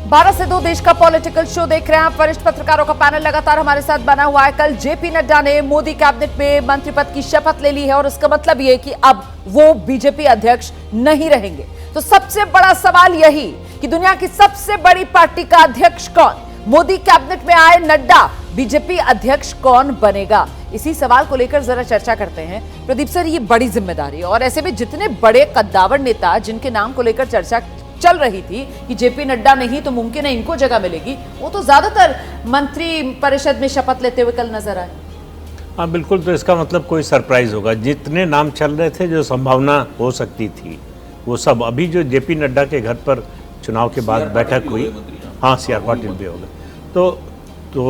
12 से 2 देश का पॉलिटिकल शो देख रहे हैं आप। वरिष्ठ पत्रकारों का पैनल लगातार हमारे साथ बना हुआ है। कल जेपी नड्डा ने मोदी कैबिनेट में मंत्री पद की शपथ ले ली है और इसका मतलब ये है कि अब वो बीजेपी अध्यक्ष नहीं रहेंगे। तो सबसे बड़ा सवाल यही कि दुनिया की सबसे बड़ी पार्टी का अध्यक्ष कौन? मोदी कैबिनेट में आए नड्डा, बीजेपी अध्यक्ष कौन बनेगा? इसी सवाल को लेकर जरा चर्चा करते हैं। प्रदीप सर, ये बड़ी जिम्मेदारी और ऐसे में जितने बड़े कद्दावर नेता जिनके नाम को लेकर चर्चा चल रही थी कि जेपी नड्डा नहीं तो मुमकिन है इनको जगह मिलेगी, वो तो ज्यादातर मंत्री परिषद में शपथ लेते हुए कल नजर आए। हाँ बिल्कुल, तो इसका मतलब कोई सरप्राइज होगा। जितने नाम चल रहे थे, जो संभावना हो सकती थी, वो सब अभी जो जेपी नड्डा के घर पर चुनाव के बाद बैठक हुई, हाँ CR पाटिल भी हो गए, तो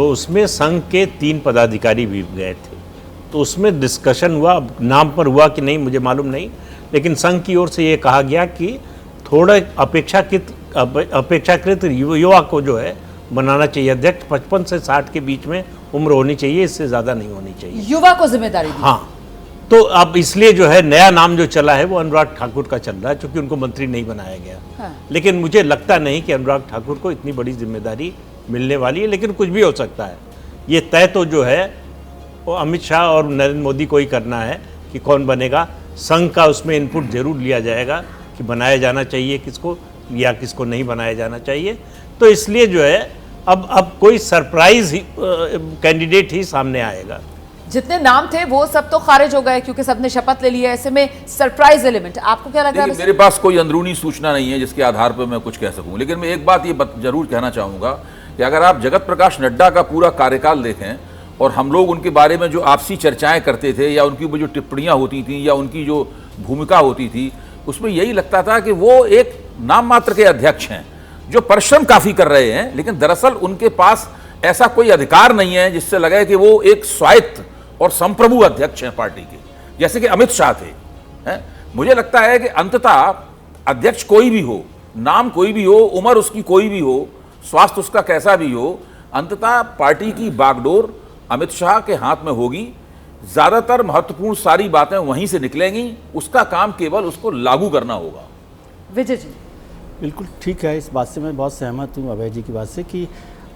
उसमें संघ के 3 पदाधिकारी भी गए थे। तो उसमें डिस्कशन हुआ, नाम पर हुआ कि नहीं मुझे मालूम नहीं, लेकिन संघ की ओर से ये कहा गया कि थोड़ा अपेक्षाकृत युवा को जो है बनाना चाहिए अध्यक्ष। 55 से 60 के बीच में उम्र होनी चाहिए, इससे ज़्यादा नहीं होनी चाहिए। युवा को जिम्मेदारी दी। हाँ, तो अब इसलिए जो है नया नाम जो चला है वो अनुराग ठाकुर का चल रहा है, क्योंकि उनको मंत्री नहीं बनाया गया। हाँ। लेकिन मुझे लगता नहीं कि अनुराग ठाकुर को इतनी बड़ी जिम्मेदारी मिलने वाली है, लेकिन कुछ भी हो सकता है। ये तय तो जो है वो अमित शाह और नरेंद्र मोदी को ही करना है कि कौन बनेगा। संघ का उसमें इनपुट जरूर लिया जाएगा कि बनाया जाना चाहिए किसको या किसको नहीं बनाया जाना चाहिए। तो इसलिए जो है अब कोई सरप्राइज कैंडिडेट ही सामने आएगा। जितने नाम थे वो सब तो खारिज हो गए क्योंकि सबने शपथ ले लिया। ऐसे में सरप्राइज एलिमेंट आपको क्या लग रहा है? मेरे पास कोई अंदरूनी सूचना नहीं है जिसके आधार पर मैं कुछ कह सकूं, लेकिन मैं एक बात ये जरूर कहना चाहूंगा कि अगर आप जगत प्रकाश नड्डा का पूरा कार्यकाल देखें और हम लोग उनके बारे में जो आपसी चर्चाएं करते थे या उनकी जो टिप्पणियां होती थी या उनकी जो भूमिका होती थी, उसमें यही लगता था कि वो एक नाम मात्र के अध्यक्ष हैं जो परिश्रम काफी कर रहे हैं, लेकिन दरअसल उनके पास ऐसा कोई अधिकार नहीं है जिससे लगे कि वो एक स्वायत्त और संप्रभु अध्यक्ष हैं पार्टी के, जैसे कि अमित शाह थे। हैं? मुझे लगता है कि अंततः अध्यक्ष कोई भी हो, नाम कोई भी हो, उम्र उसकी कोई भी हो, स्वास्थ्य उसका कैसा भी हो, अंततः पार्टी की बागडोर अमित शाह के हाथ में होगी। ज्यादातर महत्वपूर्ण सारी बातें वहीं से निकलेंगी, उसका काम केवल उसको लागू करना होगा। विजय जी, बिल्कुल ठीक है, इस बात से मैं बहुत सहमत हूँ अभय जी की बात से कि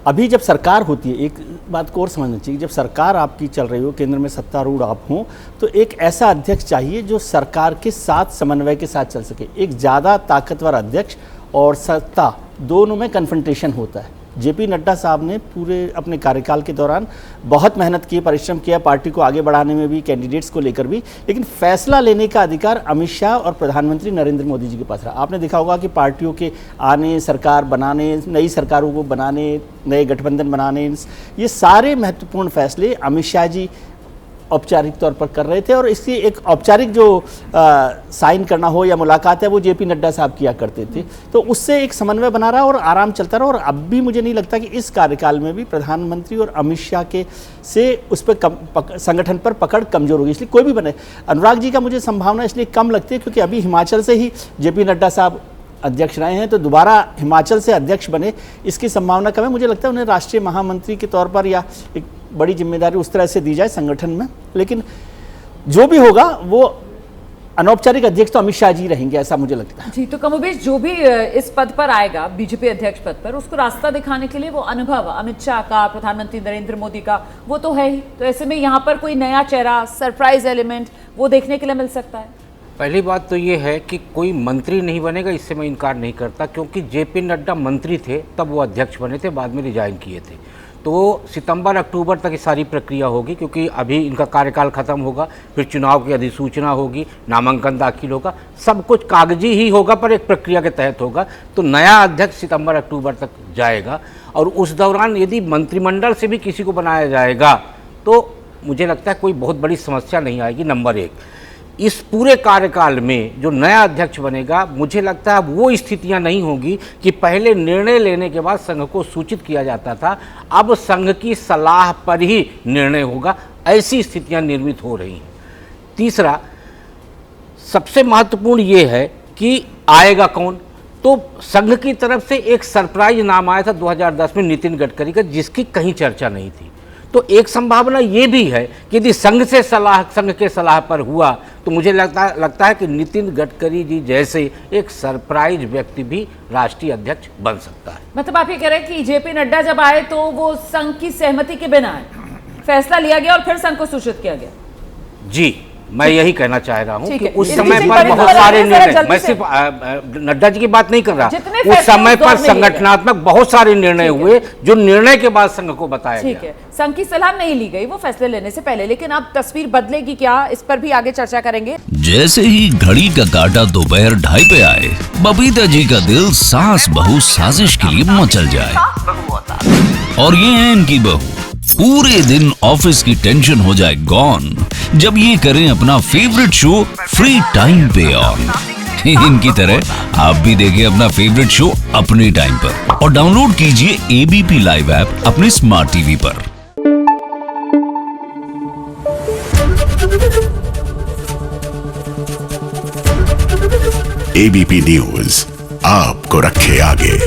अभी जब सरकार होती है, एक बात को और समझना चाहिए, जब सरकार आपकी चल रही हो, केंद्र में सत्तारूढ़ आप हों, तो एक ऐसा अध्यक्ष चाहिए जो सरकार के साथ समन्वय के साथ चल सके। एक ज़्यादा ताकतवर अध्यक्ष और सत्ता दोनों में कन्फ्रंटेशन होता है। जेपी नड्डा साहब ने पूरे अपने कार्यकाल के दौरान बहुत मेहनत की, परिश्रम किया पार्टी को आगे बढ़ाने में भी, कैंडिडेट्स को लेकर भी, लेकिन फैसला लेने का अधिकार अमित शाह और प्रधानमंत्री नरेंद्र मोदी जी के पास रहा। आपने देखा होगा कि पार्टियों के आने, सरकार बनाने, नई सरकारों को बनाने, नए गठबंधन बनाने, ये सारे महत्वपूर्ण फैसले अमित शाह जी औपचारिक तौर पर कर रहे थे और इसकी एक औपचारिक जो साइन करना हो या मुलाकात है वो जेपी नड्डा साहब किया करते थे। तो उससे एक समन्वय बना रहा और आराम चलता रहा। और अब भी मुझे नहीं लगता कि इस कार्यकाल में भी प्रधानमंत्री और अमित शाह के से उस पर संगठन पर पकड़ कमजोर होगी, इसलिए कोई भी बने। अनुराग जी का मुझे संभावना इसलिए कम लगती है क्योंकि अभी हिमाचल से ही जेपी नड्डा साहब अध्यक्ष रहे हैं, तो दोबारा हिमाचल से अध्यक्ष बने इसकी संभावना कम है। मुझे लगता है उन्हें राष्ट्रीय महामंत्री के तौर पर या एक बड़ी जिम्मेदारी उस तरह से दी जाए संगठन में, लेकिन जो भी होगा वो अनौपचारिक अध्यक्ष तो अमित शाह जी रहेंगे, ऐसा मुझे लगता है। जी, तो कमोबेश जो भी इस पद पर आएगा, बीजेपी अध्यक्ष पद पर, उसको रास्ता दिखाने के लिए वो अनुभव अमित शाह का, प्रधानमंत्री नरेंद्र मोदी का वो तो है ही। तो ऐसे में यहाँ पर कोई नया चेहरा, सरप्राइज एलिमेंट वो देखने के लिए मिल सकता है। पहली बात तो ये है कि कोई मंत्री नहीं बनेगा, इससे मैं इनकार नहीं करता, क्योंकि जेपी नड्डा मंत्री थे तब वो अध्यक्ष बने थे, बाद में रिजाइन किए थे। तो सितंबर अक्टूबर तक ये सारी प्रक्रिया होगी, क्योंकि अभी इनका कार्यकाल खत्म होगा, फिर चुनाव की अधिसूचना होगी, नामांकन दाखिल होगा, सब कुछ कागजी ही होगा पर एक प्रक्रिया के तहत होगा। तो नया अध्यक्ष सितंबर अक्टूबर तक जाएगा और उस दौरान यदि मंत्रिमंडल से भी किसी को बनाया जाएगा तो मुझे लगता है कोई बहुत बड़ी समस्या नहीं आएगी। नंबर 1, इस पूरे कार्यकाल में जो नया अध्यक्ष बनेगा, मुझे लगता है वो स्थितियां नहीं होगी कि पहले निर्णय लेने के बाद संघ को सूचित किया जाता था, अब संघ की सलाह पर ही निर्णय होगा, ऐसी स्थितियां निर्मित हो रही हैं। तीसरा, सबसे महत्वपूर्ण ये है कि आएगा कौन, तो संघ की तरफ से एक सरप्राइज नाम आया था 2010 में नितिन गडकरी का, जिसकी कहीं चर्चा नहीं थी। तो एक संभावना ये भी है कि यदि संघ के सलाह पर हुआ तो मुझे लगता है कि नितिन गडकरी जी जैसे एक सरप्राइज व्यक्ति भी राष्ट्रीय अध्यक्ष बन सकता है। मतलब आप ये कह रहे हैं कि जेपी नड्डा जब आए तो वो संघ की सहमति के बिना आए, फैसला लिया गया और फिर संघ को सूचित किया गया। जी, मैं यही कहना चाह रहा हूं ठीक कि है। उस इस समय बीच पर बड़ी बहुत खबर आ सारे रही है, जरा निर्णय, जल्दी मैं से। सिर्फ नड्डा जी की बात नहीं कर रहा, जितने उस फैसले समय उस दौर पर में लिए गए। संगठनात्मक बहुत सारे निर्णय हुए जो निर्णय के बाद संघ को बताया ठीक गया। है, संघ की सलाह नहीं ली गई वो फैसले लेने से पहले, लेकिन अब तस्वीर बदलेगी क्या, इस पर भी आगे चर्चा करेंगे। जैसे ही घड़ी का काटा दोपहर 2:30 पे आए, बबीता जी का दिल सास बहू साजिश के लिए मचल जाए। और ये है इनकी बहू, पूरे दिन ऑफिस की टेंशन हो जाए गॉन जब ये करें अपना फेवरेट शो फ्री टाइम पे ऑन। इनकी तरह आप भी देखें अपना फेवरेट शो अपने टाइम पर और डाउनलोड कीजिए एबीपी लाइव ऐप अपने स्मार्ट टीवी पर। एबीपी न्यूज आपको रखे आगे।